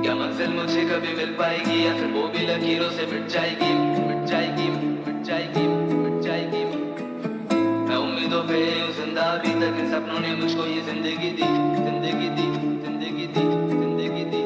क्या मंजिल मुझे कभी मिल पाएगी या फिर वो भी लकीरों से मिट जाएगी, मिट जाएगी, मिट जाएगी, मिट जाएगी। मैं उम्मीदों पे हूँ जिंदा अभी तक, इन सपनों ने मुझको ये जिंदगी दी, जिंदगी दी, जिंदगी दी, जिंदगी दी।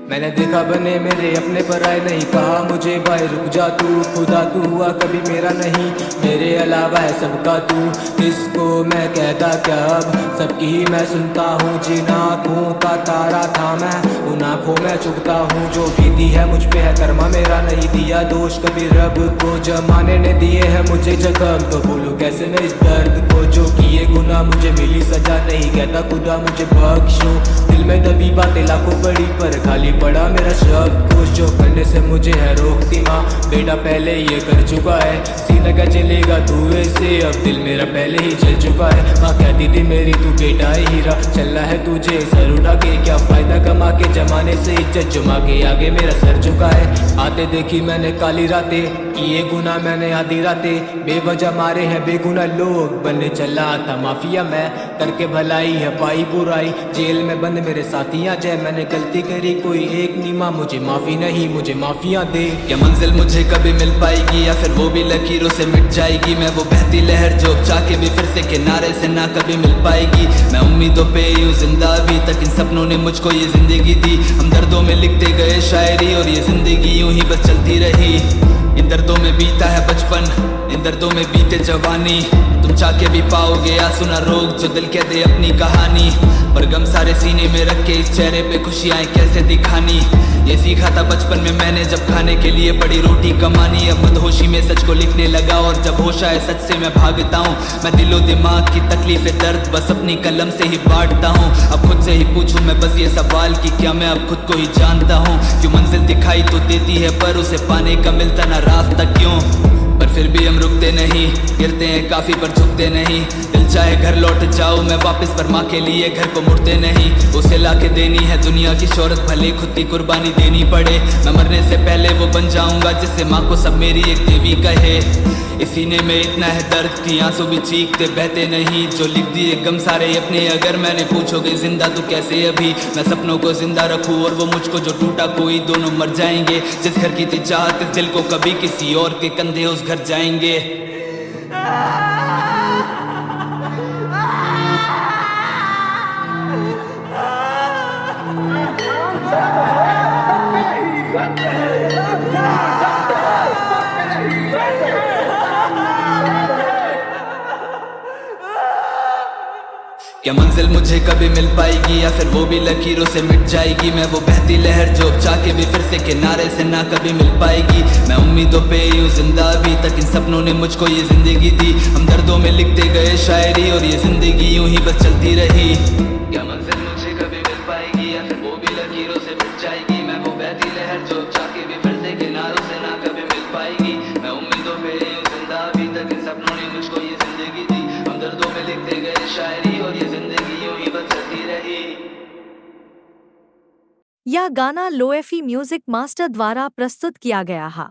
मैंने देखा बने मेरे अपने पर आए, नहीं कहा मुझे भाई रुक जा तू, खुदा तू हुआ कभी मेरा नहीं, मेरे अलावा है सबका तू। इसको मैं कहता क्या अब, सबकी ही मैं सुनता हूँ। जिन आँखों का तारा था मैं, उन आँखों में चुभता हूँ। जो बीती है मुझ पे है कर्मा मेरा, नहीं दिया दोष कभी रब को। जमाने ने दिए है मुझे जख्म, तो बोलूं कैसे मैं इस दर्द को। जो किए गुनाह मुझे मिली सजा, नहीं कहता खुदा मुझे बख्शो। दिल में दबी बातें लाखों बड़ी, पर खाली पड़ा मेरा शब्द कुछ। जो करने से मुझे है रोकती माँ, बेटा पहले ये कर चुका है, सीधा क्या चलेगा तू ऐसे। अब दिल मेरा पहले ही जल चुका है। माँ कहती थी मेरी तू बेटा है हीरा, चलना है तुझे सर उठा के, क्या फायदा कमा के जमाने से इज्जत जुमा के आगे मेरा सर झुका है। आते देखी मैंने काली रातें, किए गुना मैंने आधी रातें, बेवजह मारे हैं बेगुनाह लोग। बनने चला था माफिया मैं, करके भलाई है पाई बुराई। जेल में बंद मेरे साथियां जय, मैंने गलती करी कोई एक नीमा, मुझे माफी नहीं मुझे माफिया दे। क्या मंजिल मुझे कभी मिल पाएगी या फिर वो भी लकीरों से मिट जाएगी। मैं वो बहती लहर जो चाह के भी फिर से किनारे से ना कभी मिल पाएगी। मैं उम्मीदों पे हूँ जिंदा अभी तक, इन सपनों ने मुझको ये जिंदगी दी। हम दर्दों में लिखते गए शायरी और ये जिंदगी यूं ही बस चलती रही। इन दर्दों में बीता है बचपन, इन दर्दों में बीते जवानी। तुम चाह के भी पाओगे आंसू ना रोक जो दिल कह दे अपनी कहानी। पर गम सारे सीने में रख के इस चेहरे पे खुशियाँ कैसे दिखानी। ये सीखा था बचपन में मैंने जब खाने के लिए पड़ी रोटी कमानी। अब मदहोशी में सच को लिखने लगा और जब होश आए सच से मैं भागता हूँ। मैं दिलो दिमाग की तकलीफ दर्द बस अपनी कलम से ही बांटता हूँ। अब खुद से ही पूछूं मैं बस ये सवाल कि क्या मैं अब खुद को ही जानता हूँ। जो मंजिल दिखाई तो देती है पर उसे पाने का मिलता ना रास्ता क्यों। पर फिर भी हम रुकते नहीं, गिरते हैं काफी पर झुकते नहीं। दिल चाहे घर लौट जाओ मैं वापस, पर माँ के लिए घर को मुड़ते नहीं। उसे लाके देनी है दुनिया की शोहरत, भले खुद की कुर्बानी देनी पड़े। मैं मरने से पहले वो बन जाऊंगा जिससे माँ को सब मेरी एक देवी कहे। इस सीने में इतना है दर्द कि आंसू भी चीखते बहते नहीं। जो लिख दिए गम सारे अपने, अगर मैंने पूछोगे जिंदा तो कैसे अभी। मैं सपनों को जिंदा रखूं और वो मुझको जो टूटा कोई, दोनों मर जाएंगे। जिस घर की थी चाहत इस दिल को कभी किसी और के कंधे उस घर जाएंगे। क्या मंजिल मुझे कभी मिल पाएगी या फिर वो भी लकीरों से मिट जाएगी। मैं वो बहती लहर जो चाह के भी फिर से किनारे से ना कभी मिल पाएगी। मैं उम्मीदों पे हूँ जिंदा अभी तक, इन सपनों ने मुझको ये जिंदगी दी। हम दर्दों में लिखते गए शायरी और ये जिंदगी यूं ही बस चलती रही। क्या मंजिल मुझे कभी मिल पाएगी या फिर वो भी लकीरों से मिट जाएगी। मैं वो बहती लहर जो चाह के भी फिर से किनारों से ना कभी मिल पाएगी। मैं उम्मीदों पे हूँ जिंदा अभी तक, इन सपनों ने मुझको ये जिंदगी दी। हम दर्दों में लिखते गए शायरी और ये जिंदगी यूं ही बस चलती रही। यह गाना लोएफी म्यूजिक मास्टर द्वारा प्रस्तुत किया गया है।